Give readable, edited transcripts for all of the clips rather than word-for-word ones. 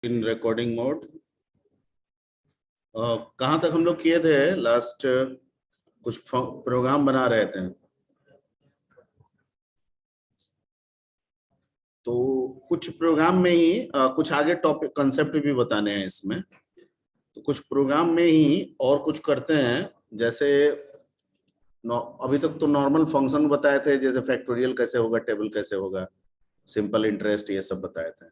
In recording mode. कहाँ तक हम लोग किए थे लास्ट? कुछ प्रोग्राम बना रहे थे, तो कुछ प्रोग्राम में ही कुछ आगे टॉपिक कंसेप्ट भी बताने हैं इसमें। तो कुछ प्रोग्राम में ही और कुछ करते हैं, जैसे अभी तक तो नॉर्मल फंक्शन बताए थे, जैसे फैक्टोरियल कैसे होगा, टेबल कैसे होगा, सिंपल इंटरेस्ट, ये सब बताए थे।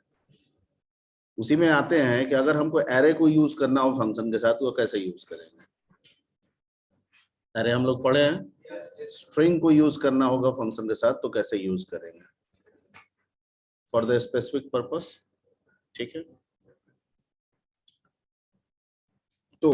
उसी में आते हैं कि अगर हमको एरे को यूज करना हो फंक्शन के साथ तो कैसे यूज करेंगे। एरे हम लोग पढ़े हैं, स्ट्रिंग को यूज करना होगा फंक्शन के साथ तो कैसे यूज करेंगे फॉर द स्पेसिफिक पर्पस। ठीक है, तो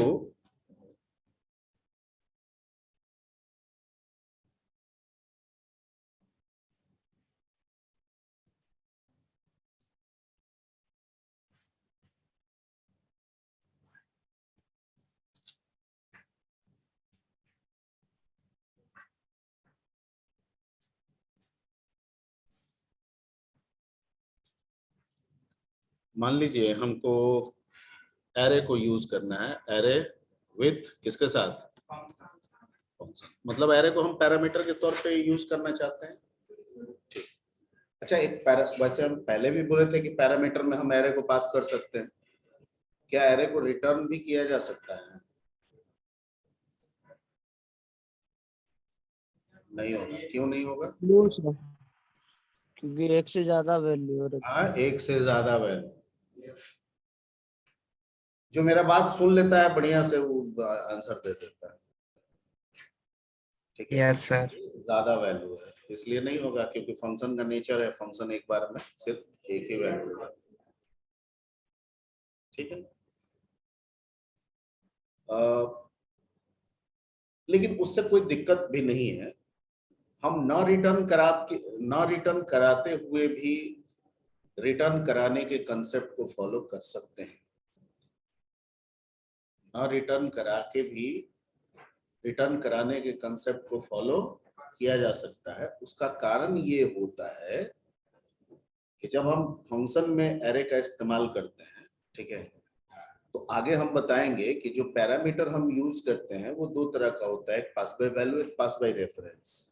मान लीजिए हमको एरे को यूज करना है, एरे विथ किसके साथ, फंक्शन। मतलब एरे को हम पैरामीटर के तौर पे यूज करना चाहते हैं। ठीक। अच्छा, वैसे हम पहले भी बोले थे कि पैरामीटर में हम एरे को पास कर सकते हैं। क्या एरे को रिटर्न भी किया जा सकता है? नहीं होगा। क्यों नहीं होगा? क्योंकि एक से ज्यादा वैल्यू है। हाँ, एक से ज्यादा वैल्यू। जो मेरा बात सुन लेता है बढ़िया से वो आंसर दे देता है। ठीक है, यस सर। ज्यादा वैल्यू है इसलिए नहीं होगा, क्योंकि फंक्शन का नेचर है, फंक्शन एक बार में सिर्फ एक ही वैल्यू है। ठीक है, लेकिन उससे कोई दिक्कत भी नहीं है। हम न रिटर्न कराते हुए भी रिटर्न कराने के कंसेप्ट को फॉलो कर सकते हैं। न रिटर्न करा के भी रिटर्न कराने के कंसेप्ट को फॉलो किया जा सकता है। उसका कारण ये होता है कि जब हम फंक्शन में एरे का इस्तेमाल करते हैं, ठीक है, तो आगे हम बताएंगे कि जो पैरामीटर हम यूज करते हैं वो दो तरह का होता है, एक पास बाय वैल्यू, एक पास बाय रेफरेंस।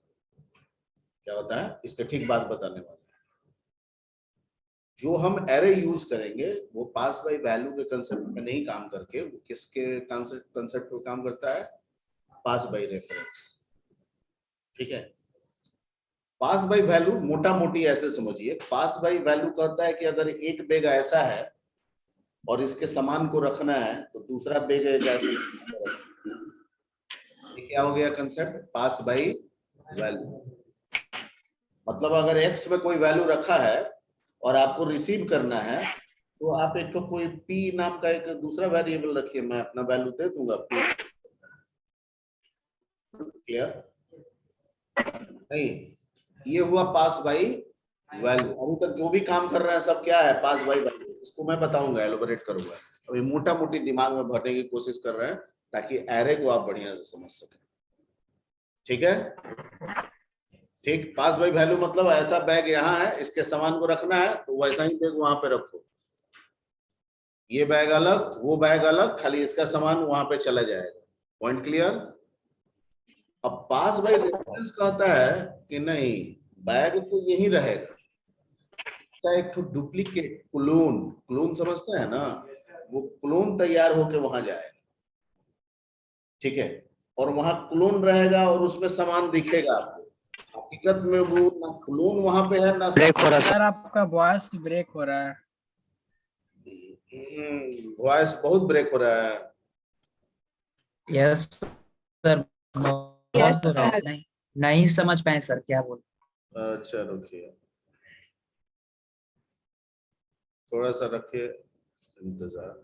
क्या होता है इसके ठीक बात बताने वाले हैं। जो हम एरे यूज करेंगे वो पास बाय वैल्यू के कंसेप्ट में नहीं काम करके वो किसके कंसेप्ट पे काम करता है, पास बाय रेफरेंस। ठीक है, पास बाय वैल्यू मोटा मोटी ऐसे समझिए, पास बाय वैल्यू कहता है कि अगर एक बेग ऐसा है और इसके समान को रखना है तो दूसरा बेग एक ऐसा, ये क्या हो गया कंसेप्ट, पास बाय वैल्यू। मतलब अगर एक्स में कोई वैल्यू रखा है और आपको रिसीव करना है तो आप एक तो कोई पी नाम का एक दूसरा वेरिएबल रखिए, मैं अपना वैल्यू दे दूंगा पी। क्लियर? नहीं, ये हुआ पास बाय वैल्यू। अभी तक जो भी काम कर रहे हैं सब क्या है, पास बाय वैल्यू। इसको मैं बताऊंगा, एलोबरेट करूंगा। अभी मोटा मोटी दिमाग में भरने की कोशिश कर रहे हैं ताकि एरे को आप बढ़िया से समझ सकें। ठीक है, ठीक। पास बाय वैल्यू मतलब ऐसा बैग यहाँ है, इसके सामान को रखना है तो वैसा ही बैग वहां पे रखो। ये बैग अलग, वो बैग अलग, खाली इसका सामान वहां पे चला जाएगा। Point clear? अब पास बाय रेफरेंस कहता है कि नहीं, बैग तो यही रहेगा, इसका एक तो डुप्लीकेट क्लोन, क्लोन समझते हैं ना, वो क्लोन तैयार होके वहां जाएगा। ठीक है, और वहां क्लोन रहेगा और उसमें सामान दिखेगा आपको। हकीकत में वो ना क्लोन वहां पे है ना ब्रेक हो रहा है सर, आपका वॉइस ब्रेक हो रहा है। वॉइस बहुत ब्रेक हो रहा है। यस सर, बहुत हो रहा है। नहीं समझ पाए सर क्या बोल। अच्छा रुकिए, थोड़ा सा रखिए इंतजार।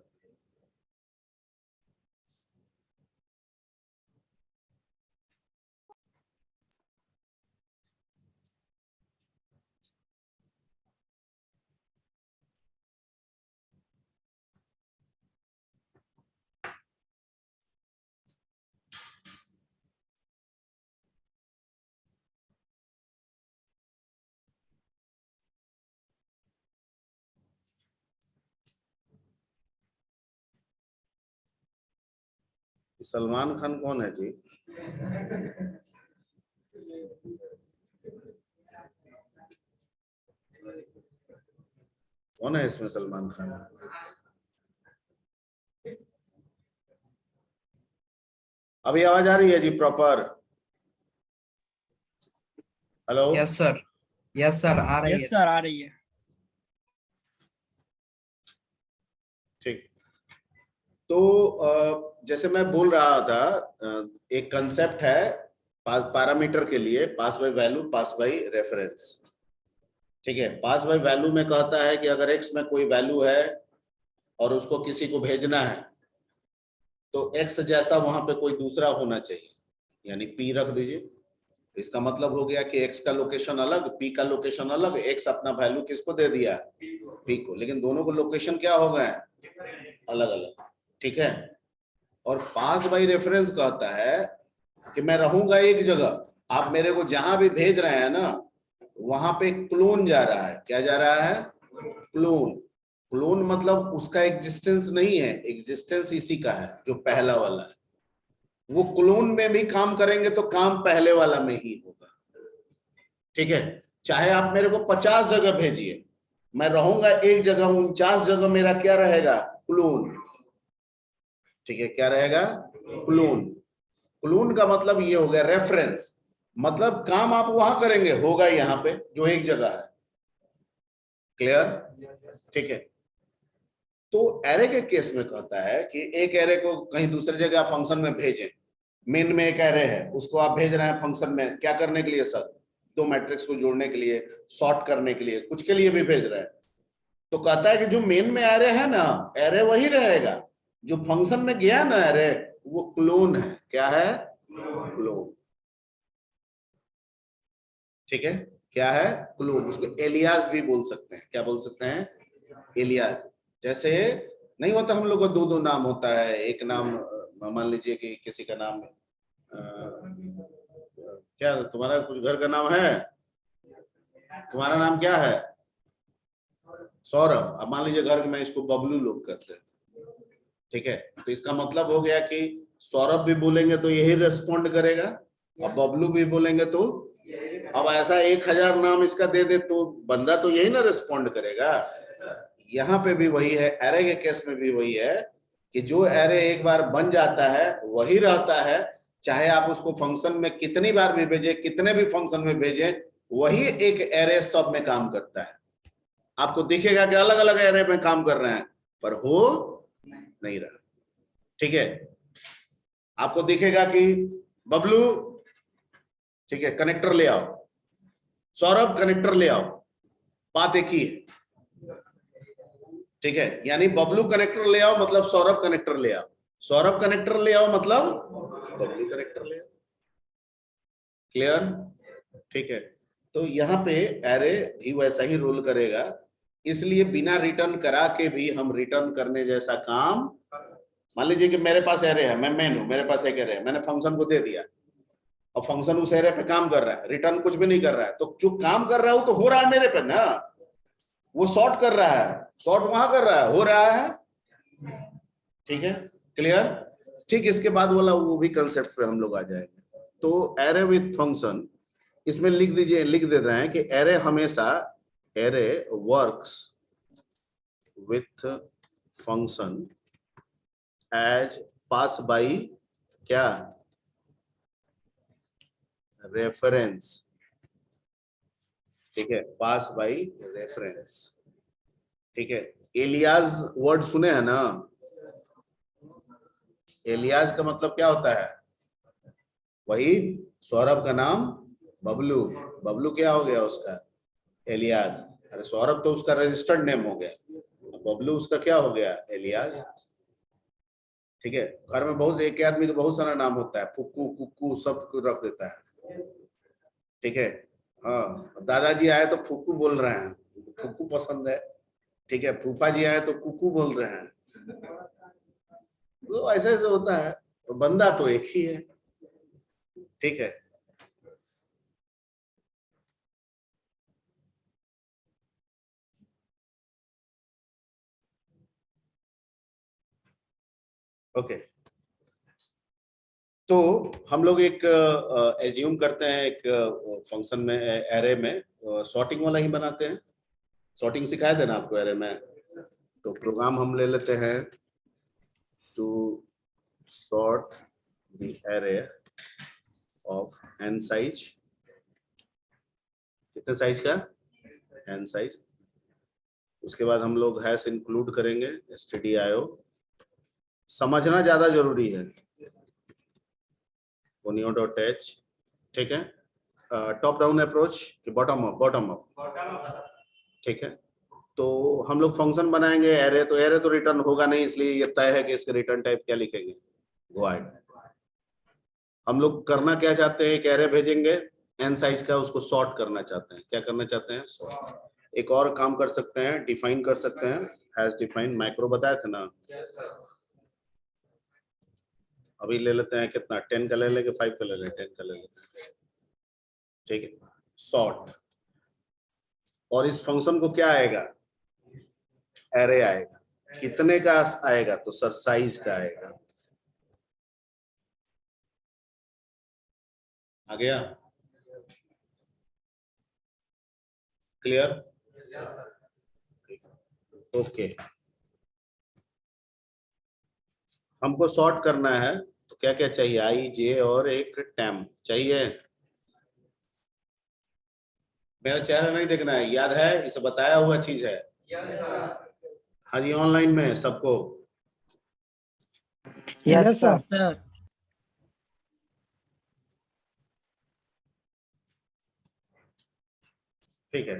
सलमान खान कौन है जी? कौन है इसमें सलमान खान? अभी आवाज आ रही है जी प्रॉपर? हेलो? यस सर आ रही यस है सर, आ रही है। ठीक। तो जैसे मैं बोल रहा था, एक कंसेप्ट है पैरामीटर के लिए, pass by value, pass by reference. ठीक है, पास बाय वैल्यू में कहता है कि अगर एक्स में कोई वैल्यू है और उसको किसी को भेजना है तो एक्स जैसा वहां पे कोई दूसरा होना चाहिए, यानी पी रख दीजिए। इसका मतलब हो गया कि एक्स का लोकेशन अलग, पी का लोकेशन अलग। एक्स अपना वैल्यू किसको दे दिया? पी को, लेकिन दोनों को लोकेशन क्या हो गए? अलग अलग। ठीक है। और पास बाई रेफरेंस कहता है कि मैं रहूंगा एक जगह, आप मेरे को जहां भी भेज रहे हैं ना, वहां पे क्लोन जा रहा है। क्या जा रहा है? क्लोन। क्लोन मतलब उसका एग्जिस्टेंस नहीं है, एग्जिस्टेंस इसी का है जो पहला वाला है। वो क्लोन में भी काम करेंगे तो काम पहले वाला में ही होगा। ठीक है, चाहे आप मेरे को 50 जगह भेजिए, मैं रहूंगा एक जगह, 49 जगह मेरा क्या रहेगा? क्लोन। ठीक है, क्या रहेगा? क्लोन। क्लोन का मतलब ये हो गया रेफरेंस, मतलब काम आप वहां करेंगे होगा यहाँ पे जो एक जगह है। क्लियर? ठीक है। तो एरे के केस में कहता है कि एक एरे को कहीं दूसरी जगह फंक्शन में भेजें। मेन में एक एरे है, उसको आप भेज रहे हैं फंक्शन में, क्या करने के लिए सर? दो मैट्रिक्स को जोड़ने के लिए, सॉर्ट करने के लिए, कुछ के लिए भी भेज रहे हैं। तो कहता है कि जो मेन में एरे है ना, एरे वही रहेगा, जो फंक्शन में गया ना एरे, वो क्लोन है। क्या है? क्लोन। ठीक है, क्या है? क्लोन। उसको एलियास भी बोल सकते हैं। क्या बोल सकते हैं? एलियास। जैसे नहीं होता हम लोग को दो दो नाम होता है, एक नाम मान लीजिए कि किसी का नाम क्या, तुम्हारा कुछ घर का नाम है, तुम्हारा नाम क्या है? सौरभ। अब मान लीजिए घर में इसको बबलू लोग कहते हैं। ठीक है, तो इसका मतलब हो गया कि सौरभ भी बोलेंगे तो यही रेस्पॉन्ड करेगा, और बबलू भी बोलेंगे तो। अब ऐसा 1000 नाम इसका दे दे तो बंदा तो यही ना रेस्पॉन्ड करेगा। यहाँ पे भी वही है, एरे के केस में भी वही है कि जो एरे एक बार बन जाता है वही रहता है, चाहे आप उसको फंक्शन में कितनी बार भी भेजें, कितने भी फंक्शन में भेजें, वही एक एरे सब में काम करता है। आपको दिखेगा कि अलग अलग एरे में काम कर रहे हैं, पर हो नहीं रहा। ठीक है, आपको दिखेगा कि बबलू, ठीक है, कनेक्टर ले आओ, सौरभ कनेक्टर ले आओ, बात एक ही है। ठीक है, यानी बबलू कनेक्टर ले आओ मतलब सौरभ कनेक्टर ले आओ, सौरभ कनेक्टर ले आओ मतलब बबलू कनेक्टर ले आओ। क्लियर? ठीक है, तो यहाँ पे एरे भी वैसा ही रोल करेगा, इसलिए बिना रिटर्न करा के भी हम रिटर्न करने जैसा काम। मान लीजिए कि मेरे पास एरे है, मैं मेन हूं, मेरे पास एक एरे है, मैंने फंक्शन को दे दिया, और फंक्शन उस एरे पे काम कर रहा है, रिटर्न कुछ भी नहीं कर रहा है, तो जो काम कर रहा है वो तो हो रहा है मेरे पे ना, वो सॉर्ट कर रहा है, सॉर्ट वहां कर रहा है, हो रहा है। ठीक है, क्लियर? ठीक, इसके बाद वाला वो भी कंसेप्ट पे हम लोग आ जाएंगे। तो एरे विथ फंक्शन, इसमें लिख दीजिए, लिख दे रहे हैं कि एरे हमेशा, array works with function as pass by क्या? रेफरेंस। ठीक है, पास बाई रेफरेंस। ठीक है, एलियास वर्ड सुने हैं ना? एलियास का मतलब क्या होता है? वही सौरभ का नाम बबलू, बबलू क्या हो गया उसका? एलियास। अरे सौरभ तो उसका रजिस्टर्ड नेम हो गया, बबलू उसका क्या हो गया? एलियास। ठीक है, घर में बहुत एक आदमी का बहुत सारा नाम होता है, फुक्कू कुक्कू सब रख देता है। ठीक है, हाँ, दादाजी आए तो फुक्कू बोल रहे हैं, फुक्कू पसंद है। ठीक है, फूफा जी आए तो कुकू बोल रहे हैं, तो ऐसे ऐसे होता है, तो बंदा तो एक ही है। ठीक है, ओके। तो हम लोग एक एज्यूम करते हैं, एक फंक्शन में, एरे में सॉर्टिंग वाला ही बनाते हैं। सॉर्टिंग सिखाया था ना आपको एरे में। तो प्रोग्राम हम ले लेते हैं to sort the array of n size. कितने साइज का? n size. उसके बाद हम लोग हैश इंक्लूड करेंगे stdio। समझना ज्यादा जरूरी है। conio.h, ठीक है। टॉप डाउन अप्रोच कि बॉटम अप? बॉटम अप, ठीक है। तो हम लोग फंक्शन बनाएंगे एरे, तो एरे तो रिटर्न होगा नहीं, इसलिए ये तय है कि इसके रिटर्न टाइप क्या लिखेंगे, void। हम लोग करना क्या चाहते हैं, एक एरे भेजेंगे n साइज का, उसको सॉर्ट करना चाहते हैं। क्या करना चाहते हैं? सॉर्ट। एक और काम कर सकते हैं, डिफाइन कर सकते हैं, हैश डिफाइन, मैक्रो बताया था ना। अभी ले लेते हैं कितना, 10 का ले लेंगे, 5 का ले लेंगे, 10 का ले लेते हैं, ठीक है। सॉर्ट। और इस फंक्शन को क्या आएगा? एरे आएगा। कितने का आएगा? तो सर साइज का आएगा। आ गया? क्लियर? ओके। हमको सॉर्ट करना है, तो क्या क्या चाहिए? आई, जे और एक टैम चाहिए। मेरा चेहरा नहीं देखना है, याद है, इसे बताया हुआ चीज है। हाँ जी, ऑनलाइन में सबको। Yes sir. ठीक है।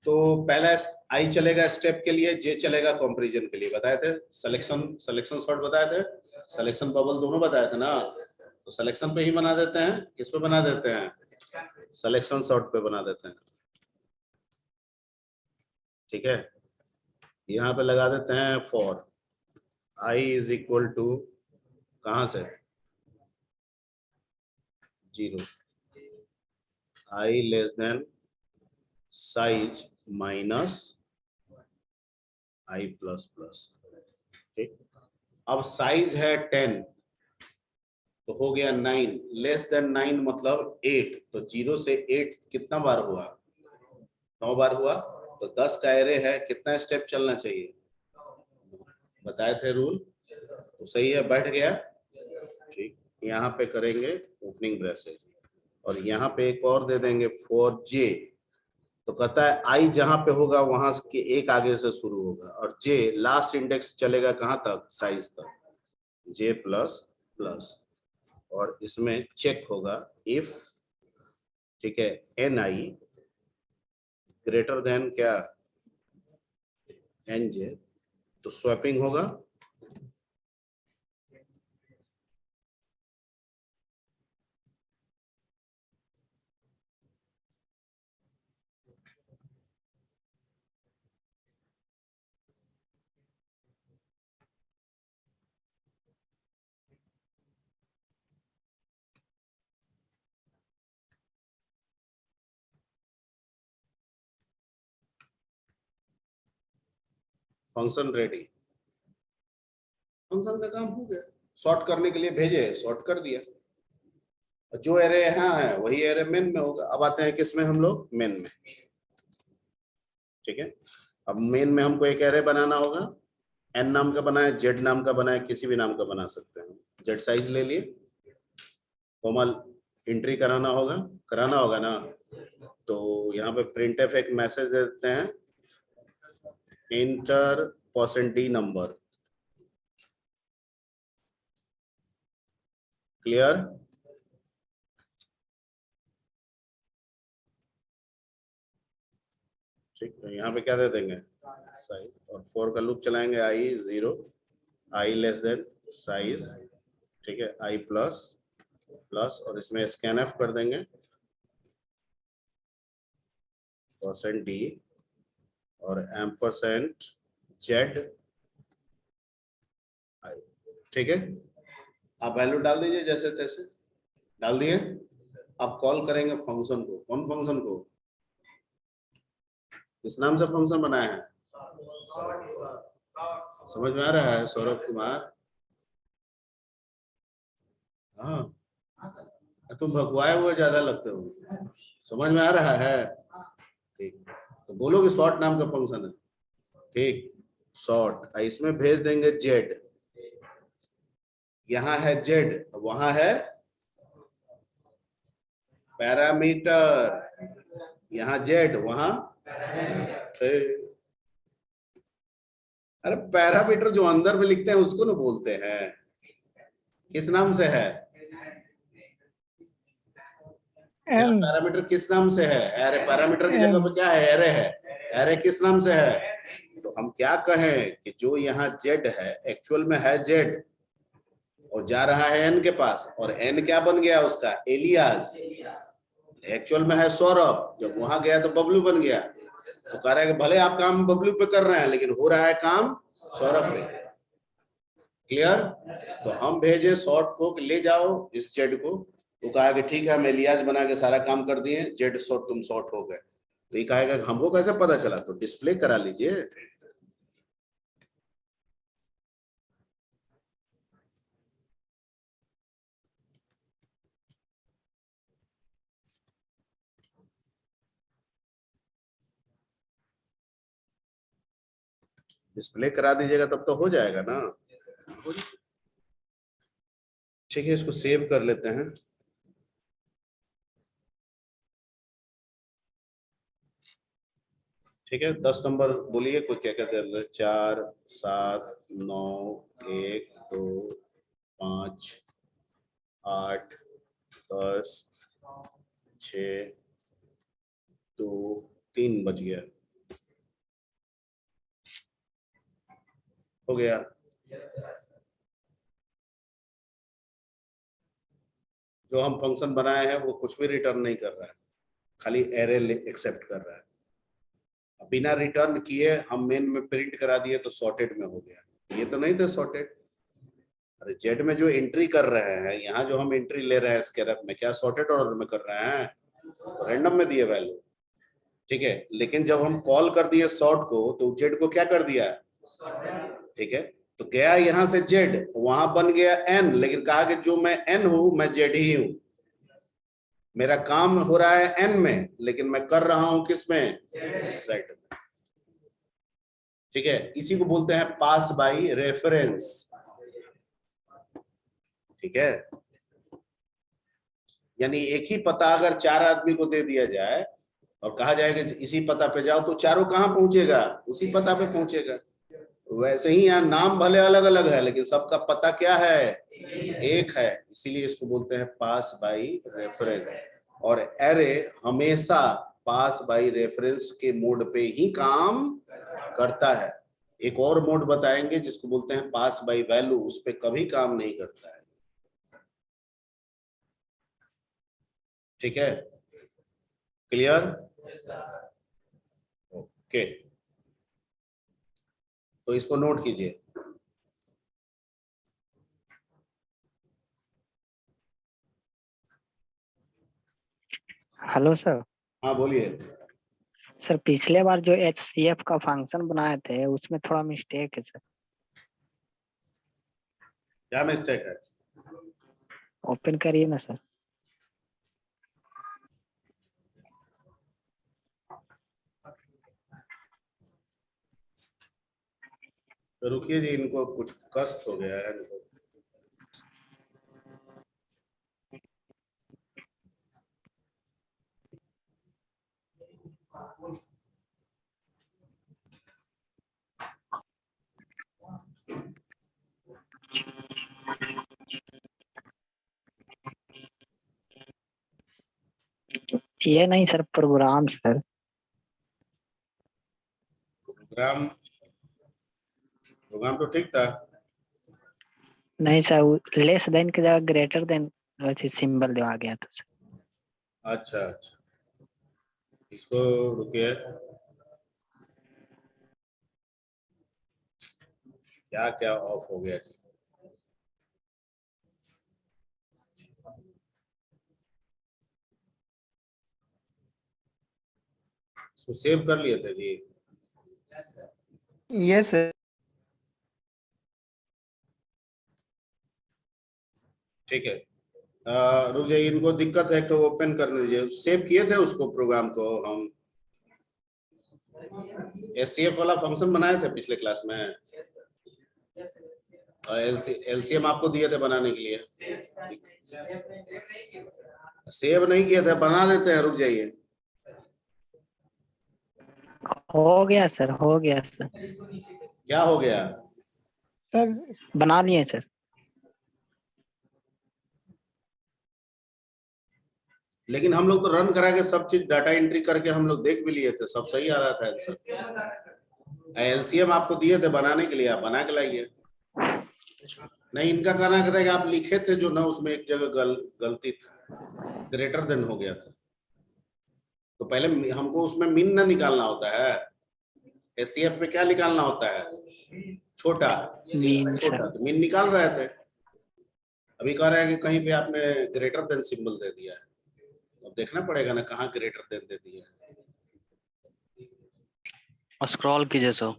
तो पहला आई चलेगा स्टेप के लिए, जे चलेगा कंपैरिजन के लिए, बताए थे। सिलेक्शन, सिलेक्शन सॉर्ट बताए थे, सिलेक्शन बबल दोनों बताए थे ना। तो सिलेक्शन पे ही बना देते हैं, किस पे बना देते हैं? सिलेक्शन सॉर्ट पे बना देते हैं, ठीक है। यहाँ पे लगा देते हैं for i is equal to, कहां से? 0। I less than size minus i plus plus, ठीक। अब साइज है 10, तो हो गया 9, लेस देन 9 मतलब 8, तो 0 से 8 कितना बार हुआ? 9 बार हुआ। तो 10 का एरे है, कितना स्टेप चलना चाहिए? बताए थे रूल, तो सही है, बैठ गया, ठीक। यहाँ पे करेंगे ओपनिंग ब्रेसेज, और यहाँ पे एक और दे देंगे फॉर जे। तो कहता है आई जहां पे होगा वहां के एक आगे से शुरू होगा, और जे लास्ट इंडेक्स चलेगा कहां तक? साइज तक, जे प्लस प्लस। और इसमें चेक होगा इफ, ठीक है, एन आई ग्रेटर देन क्या? N j. तो स्वैपिंग होगा, फंक्शन रेडी। फंक्शन का काम हो गया, सॉर्ट करने के लिए भेजे, सॉर्ट कर दिया। जो एरे यहाँ है वही एरे मेन में होगा। अब आते हैं किस में हम लोग? मेन में, ठीक है। अब मेन में हमको एक एरे बनाना होगा, एन नाम का बनाए, जेड नाम का बनाए, किसी भी नाम का बना सकते हैं। जेड साइज ले लिए, कोमल एंट्री कराना होगा ना। तो यहाँ पे प्रिंट एफ एक मैसेज दे देते हैं, इंटर %d नंबर। क्लियर? ठीक है। यहाँ पे क्या दे देंगे? साइज, और 4 का लूप चलाएंगे, आई 0, आई लेस देन साइज, ठीक है, आई प्लस प्लस, और इसमें स्कैन एफ कर देंगे %d और %z आई, ठीक है। आप वैल्यू डाल दीजिए जैसे तैसे, डाल दिए। अब कॉल करेंगे फंक्शन को। कौन फंक्शन को? किस नाम से फंक्शन बनाया है? समझ में आ रहा है सौरभ कुमार? हाँ, तुम भगवाए हुए ज्यादा लगते हो। समझ में आ रहा है? ठीक, तो बोलो कि शॉर्ट नाम का फंक्शन है। ठीक, शॉर्ट, इसमें भेज देंगे जेड। यहाँ है जेड, वहां है पैरामीटर। यहाँ जेड, वहां अरे पैरामीटर जो अंदर में लिखते हैं उसको ना बोलते हैं। किस नाम से है? यहाँ एन पैरामीटर किस नाम से है? एरे, पैरामीटर की जगह एन पे क्या है? एरे है। एरे किस नाम से है? तो हम क्या कहें कि जो यहाँ जेड है एक्चुअल में है जेड, और जा रहा है एन के पास, और एन क्या बन गया उसका? एलियास। एक्चुअल में है सौरभ, जब वहां गया तो बबलू बन गया। तो कह रहा है कि भले आप काम बबलू पे कर रहे हैं लेकिन हो रहा है काम सौरभ पे। क्लियर? तो हम भेजे शॉर्ट को कि ले जाओ इस जेड को। तो कहा कि ठीक है, हम एलियास बना के सारा काम कर दिए, जेड शॉर्ट, तुम शॉर्ट हो गए। तो ये कहेगा कि हमको कैसे पता चला? तो डिस्प्ले करा लीजिए। डिस्प्ले करा दीजिएगा तब तो हो जाएगा ना। ठीक है, इसको सेव कर लेते हैं। ठीक है, 10 नंबर बोलिए, कोई क्या कहते हैं? 4 7 9 1 2 5 8 10 6 2 3 बच गया। हो गया। जो हम फंक्शन बनाए हैं वो कुछ भी रिटर्न नहीं कर रहा है, खाली एरे एक्सेप्ट कर रहा है। बिना रिटर्न किए हम मेन में प्रिंट करा दिए तो सॉर्टेड में हो गया। ये तो नहीं थे सॉर्टेड। अरे जेड में जो एंट्री कर रहे हैं, यहाँ जो हम एंट्री ले रहे हैं स्कैरअप में, क्या सॉर्टेड ऑर्डर में कर रहे हैं? रैंडम में दिए वैल्यू। ठीक है, लेकिन जब हम कॉल कर दिए सॉर्ट को तो जेड को क्या कर दिया? ठीक है, तो गया यहाँ से जेड, वहां बन गया एन, लेकिन कहा कि जो मैं एन हूं मैं जेड ही हूं। मेरा काम हो रहा है एन में, लेकिन मैं कर रहा हूं किस में? जेड में। ठीक है, इसी को बोलते हैं पास बाय रेफरेंस। ठीक है, यानी एक ही पता अगर 4 आदमी को दे दिया जाए और कहा जाए कि इसी पता पे जाओ, तो चारों कहां पहुंचेगा? उसी पता पे पहुंचेगा। वैसे ही यहाँ नाम भले अलग अलग है लेकिन सबका पता क्या है? एक है। इसीलिए इसको बोलते हैं पास बाय रेफरेंस। और एरे हमेशा पास बाय रेफरेंस के मोड पे ही काम करता है। एक और मोड बताएंगे जिसको बोलते हैं पास बाय वैल्यू, उस पे कभी काम नहीं करता है। ठीक है, क्लियर? ओके, तो इसको नोट कीजिए। Hello sir. हाँ बोलिए। सर पिछले बार जो HCF का फंक्शन बनाए थे उसमें थोड़ा मिस्टेक है सर। क्या मिस्टेक है? ओपन करिए ना सर। तो रुकिए जी, इनको कुछ कष्ट हो गया है इनको। ये नहीं sir, program sir. Program, program तो ठीक था। नहीं सर, लेस देन की जगह ग्रेटर देन सिंबल दिया गया था सर। अच्छा अच्छा, इसको रुकिए। क्या क्या ऑफ हो गया जी? इसको सेव कर लिए थे जी? Yes sir. ठीक है, रुक जाइए, इनको दिक्कत है तो ओपन करने दीजिए। सेव किए थे उसको, प्रोग्राम को हम एससीएफ वाला फंक्शन बनाए थे पिछले क्लास में, और एलसीएम आपको दिए थे बनाने के लिए। सेव नहीं किए थे, बना देते हैं, रुक जाइए। हो गया सर, हो गया सर। क्या हो गया? सर बना लिए सर। लेकिन हम लोग तो रन करा के सब चीज डाटा एंट्री करके हम लोग देख भी लिए थे, सब सही आ रहा था आंसर। एलसीएम आपको दिए थे बनाने के लिए, आप बना के लाइए। नहीं, इनका कहना कहता है कि आप लिखे थे जो ना, उसमें एक जगह गलती था, ग्रेटर देन हो गया था। तो पहले हमको उसमें मीन ना निकालना होता है, एससीएफ पे क्या निकालना होता है? छोटा। मीन छोटा, सर। तो मीन निकाल रहे थे। अभी कह रहा है कि कहीं पे आपने ग्रेटर देन सिंबल दे दिया है, अब देखना पड़ेगा ना कहाँ ग्रेटर देन दे दिया है। स्क्रॉल कीजिए सर।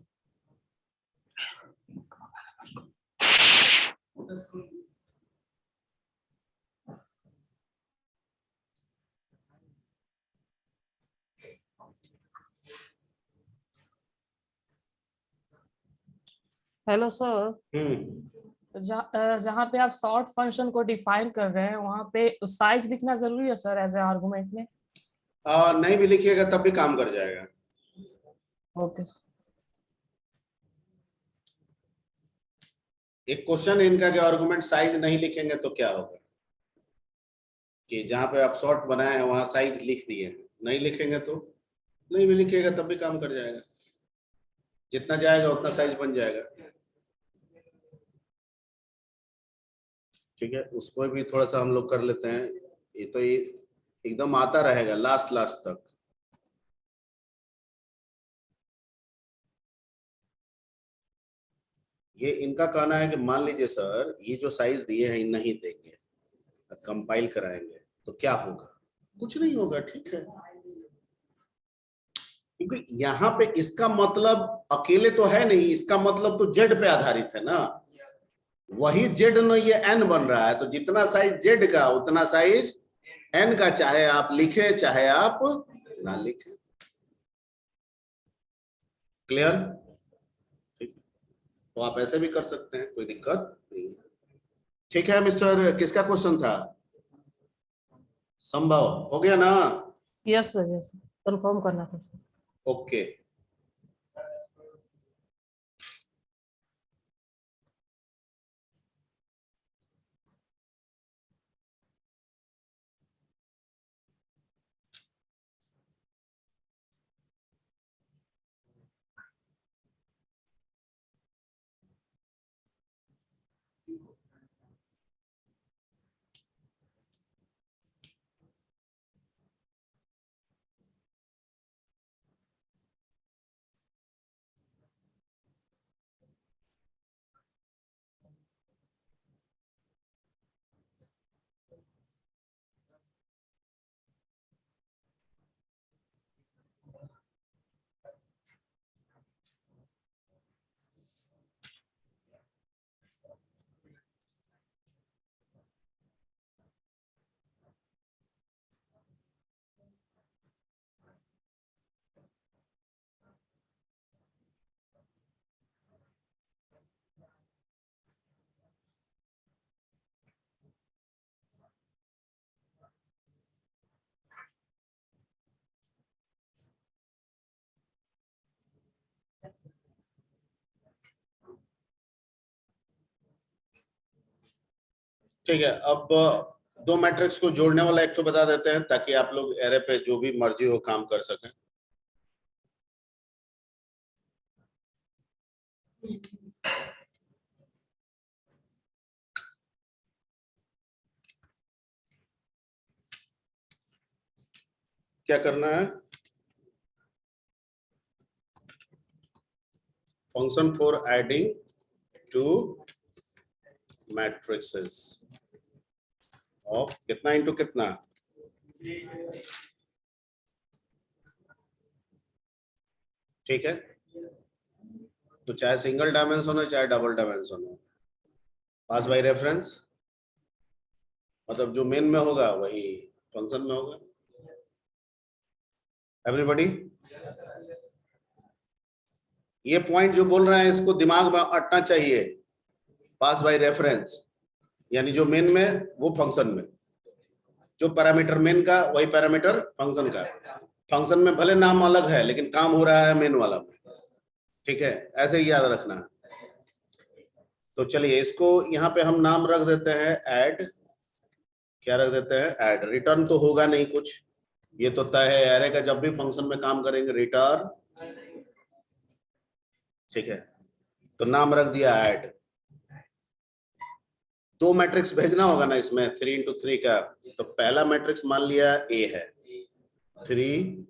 हेलो सर, जहाँ पे आप सॉर्ट फंक्शन को डिफाइन कर रहे हैं वहाँ पे साइज लिखना जरूरी है सर एज ए आर्गुमेंट में? नहीं भी लिखिएगा तब भी काम कर जाएगा। ओके। एक क्वेश्चन है इनका कि आर्गुमेंट साइज नहीं लिखेंगे तो क्या होगा, कि जहां पे आप शॉर्ट बनाए हैं वहां साइज लिख दिए, नहीं लिखेंगे तो? नहीं भी लिखिएगा तब भी काम कर जाएगा, जितना जाएगा उतना साइज बन जाएगा। ठीक है, उसको भी थोड़ा सा हम लोग कर लेते हैं। ये तो ये एकदम आता रहेगा लास्ट लास्ट तक। ये इनका कहना है कि मान लीजिए सर, ये जो साइज दिए हैं नहीं देंगे, कंपाइल कराएंगे तो क्या होगा? कुछ नहीं होगा, ठीक है। क्योंकि यहाँ पे इसका मतलब अकेले तो है नहीं, इसका मतलब तो जेड पे आधारित है ना, वही जेड न ये एन बन रहा है, तो जितना साइज जेड का उतना साइज एन का, चाहे आप लिखें चाहे आप ना लिखें। क्लियर? ठीक है, तो आप ऐसे भी कर सकते हैं, कोई दिक्कत नहीं है। ठीक है मिस्टर, किसका क्वेश्चन था? संभव हो गया ना? यस सर, कंफर्म करना था सर। ओके। ठीक है, अब दो मैट्रिक्स को जोड़ने वाला एक तो बता देते हैं, ताकि आप लोग एरे पे जो भी मर्जी हो काम कर सकें। क्या करना है? Function for adding two matrices of कितना इंटू कितना, ठीक है। तो चाहे सिंगल डायमेंशन हो चाहे डबल डायमेंशन हो, पास बाय रेफरेंस। मतलब जो मेन में होगा वही फंक्शन में होगा। एवरीबॉडी, ये पॉइंट जो बोल रहे हैं इसको दिमाग में अटना चाहिए। पास बाय रेफरेंस यानी जो मेन में वो फंक्शन में, जो पैरामीटर मेन का वही पैरामीटर फंक्शन का। फंक्शन में भले नाम अलग है लेकिन काम हो रहा है मेन वाला में। ठीक है, ऐसे ही याद रखना है। तो चलिए इसको यहाँ पे हम नाम रख देते हैं ऐड। क्या रख देते हैं? ऐड। रिटर्न तो होगा नहीं कुछ, ये तो तय है एरे का, जब भी फंक्शन में काम करेंगे रिटर्न। ठीक है, तो नाम रख दिया ऐड। 2 मैट्रिक्स भेजना होगा ना इसमें 3 into 3 का। तो पहला मैट्रिक्स मान लिया ए है 3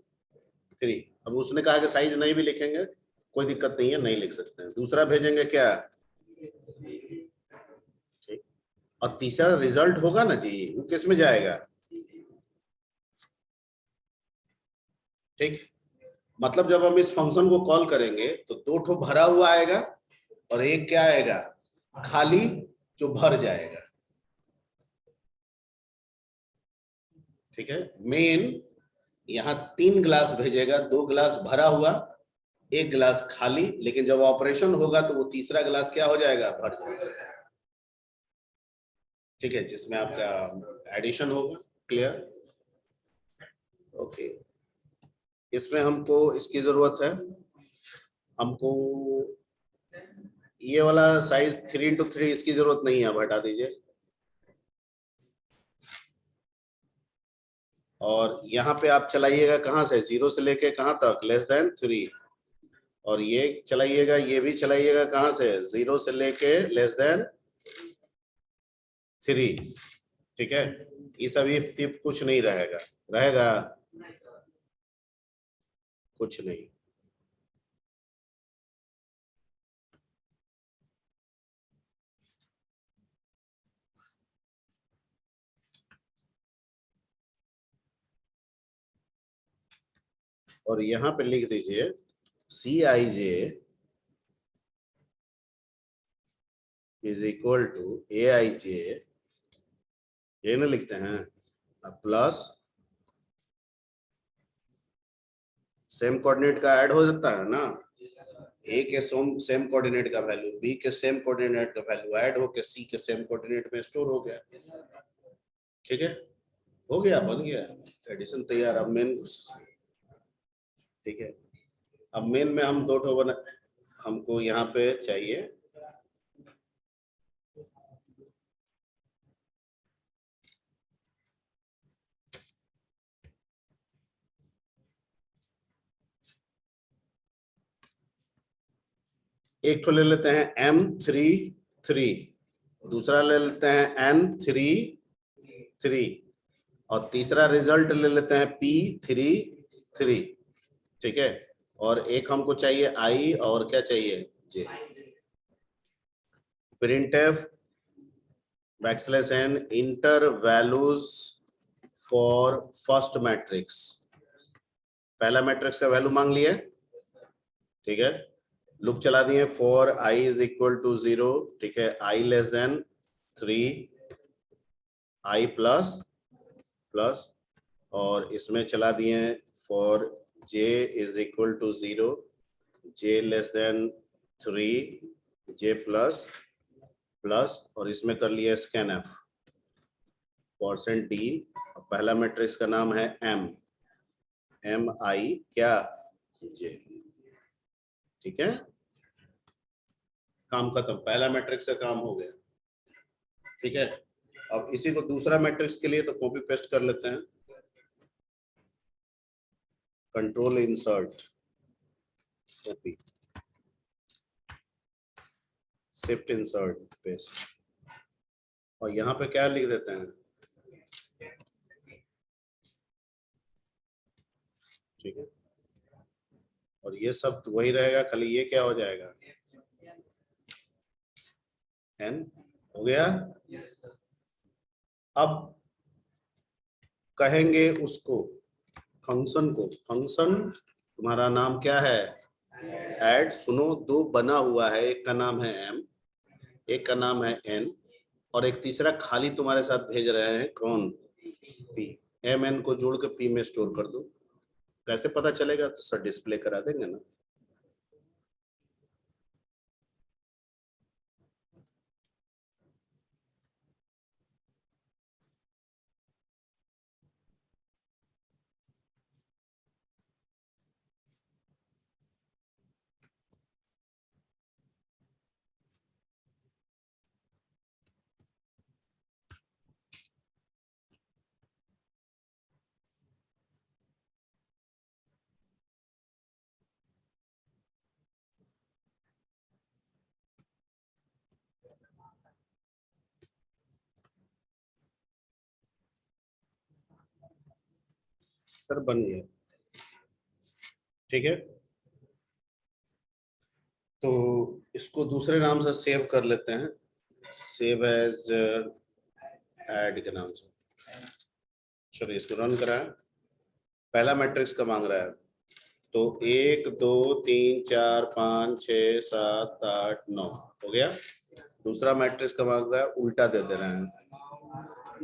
3। अब उसने कहा कि साइज नहीं भी लिखेंगे कोई दिक्कत नहीं है, नहीं लिख सकते हैं। दूसरा भेजेंगे क्या? ठीक, और तीसरा रिजल्ट होगा ना जी, वो किस में जाएगा? ठीक, मतलब जब हम इस फंक्शन को कॉल करेंगे तो 2 ठो भरा हुआ आएगा और एक क्या आएगा? खाली, जो भर जाएगा। ठीक है, मेन यहां 3 ग्लास भेजेगा, 2 ग्लास भरा हुआ, 1 ग्लास खाली, लेकिन जब ऑपरेशन होगा तो वो तीसरा ग्लास क्या हो जाएगा? भर जाएगा। ठीक है, जिसमें आपका एडिशन होगा। क्लियर? ओके, इसमें हमको इसकी जरूरत है, हमको ये वाला साइज 3 into 3 इसकी जरूरत नहीं है, अब हटा दीजिए। और यहाँ पे आप चलाइएगा कहाँ से? 0 से लेके कहाँ तक? <3। और ये चलाइएगा, ये भी चलाइएगा कहाँ से? 0 से लेके <3। ठीक है, ये सभी सिर्फ कुछ नहीं रहेगा, रहेगा कुछ नहीं। और यहाँ पे लिख दीजिए Cij is equal to Aij, ये ना लिखते हैं, प्लस सेम कोऑर्डिनेट का ऐड हो जाता है ना, ए के सेम कोऑर्डिनेट का वैल्यू बी के सेम कोऑर्डिनेट का वैल्यू ऐड होकर सी के सेम कोऑर्डिनेट में स्टोर हो गया। ठीक है, हो गया, बन गया, एडिशन तैयार। अब मेन, ठीक है, अब मेन में हम 2 ठो बना, हमको यहाँ पे चाहिए एक ठो ले लेते हैं M33, दूसरा ले लेते हैं N33 और तीसरा रिजल्ट ले लेते हैं P33। ठीक है, और एक हमको चाहिए I और क्या चाहिए? J। printf \n enter values for first matrix. पहला मैट्रिक्स का वैल्यू मांग लिए। ठीक है, लूप चला दिए for I is equal to 0। ठीक है, I less than 3, I plus plus, और इसमें चला दिए for J is equal to 0, J less than 3, J plus plus, और इसमें कर लिया scanf %d। पहला मैट्रिक्स का नाम है Mi क्या? J। ठीक है, काम खत्म, पहला मैट्रिक्स का काम हो गया। ठीक है, अब इसी को दूसरा मैट्रिक्स के लिए तो कॉपी पेस्ट कर लेते हैं, control insert copy, shift insert paste, और यहाँ पे क्या लिख देते हैं? ठीक है, और ये सब तो वही रहेगा, खाली ये क्या हो जाएगा? n हो गया। अब कहेंगे उसको फंक्शन को, फंक्शन तुम्हारा नाम क्या है? ऐड। सुनो, 2 बना हुआ है, एक का नाम है m, एक का नाम है n, और एक तीसरा खाली तुम्हारे साथ भेज रहे हैं कौन, पी। एम एन को जोड़ के पी में स्टोर कर दो। कैसे पता चलेगा, तो सर डिस्प्ले करा देंगे ना। सर बन गया, ठीक है। तो इसको दूसरे नाम से सेव कर लेते हैं, सेव एज ऐड के नाम से। चलिए इसको रन कराएं। पहला मैट्रिक्स का मांग रहा है, तो 1 2 3 4 5 6 7 8 9 हो गया। दूसरा मैट्रिक्स का मांग रहा है, उल्टा दे दे रहे हैं,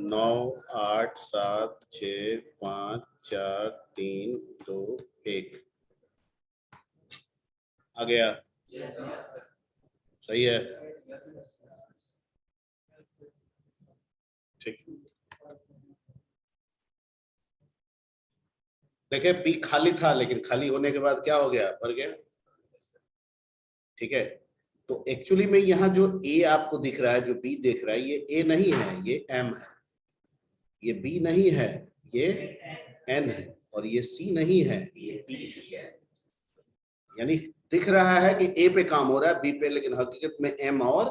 9 8 7 6 5 4 3 2 1 आ गया। सही है, ठीक। देखिए पी खाली था, लेकिन खाली होने के बाद क्या हो गया, भर गया, ठीक है। तो एक्चुअली में यहाँ जो ए आपको दिख रहा है, जो बी दिख रहा है, ये ए नहीं है, ये एम है। ये बी नहीं है, ये एन है। और ये सी नहीं है, ये पी है। यानी दिख रहा है कि ए पे काम हो रहा है, बी पे, लेकिन हकीकत में एम और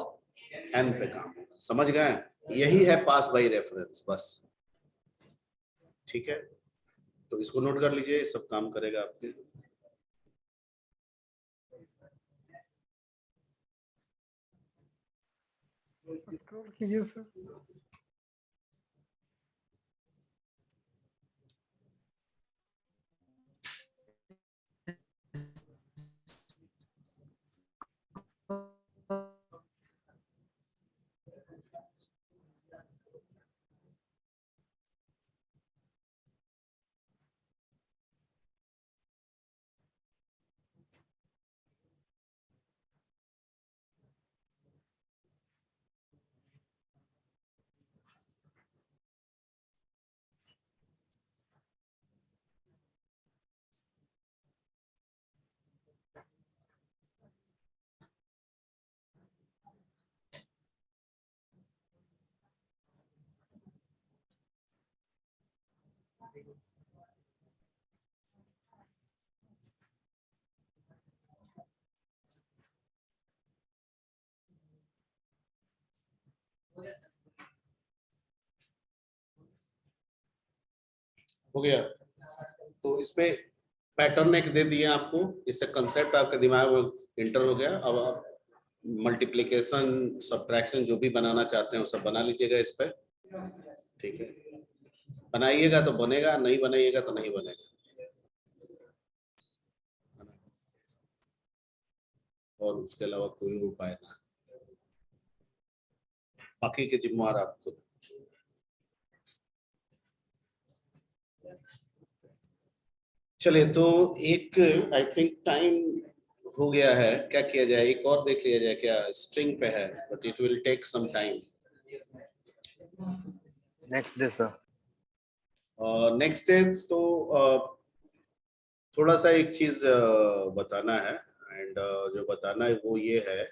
एन पे काम हो रहा है। समझ गए? यही है पास बाय रेफरेंस, बस। ठीक है, तो इसको नोट कर लीजिए, सब काम करेगा आपके। स्क्रॉल कीजिए सर। हो गया। तो इसमें पैटर्न एक दे दिए आपको, इससे कंसेप्ट आपके दिमाग में इंटर हो गया। अब आप मल्टीप्लिकेशन सब्ट्रैक्शन जो भी बनाना चाहते हैं वो सब बना लीजिएगा इस पे। ठीक है, बनाइएगा तो बनेगा, नहीं बनाइएगा तो नहीं बनेगा। और उसके अलावा कोई उपाय ना, बाकी के जिम्मेवार आप खुद। चलिए, तो एक आई थिंक टाइम हो गया है, क्या किया जाए, एक और देख लिया जाए क्या, स्ट्रिंग पे है, but it will take some time. Next day sir. Next day तो थोड़ा सा एक चीज बताना है, एंड जो बताना है वो ये है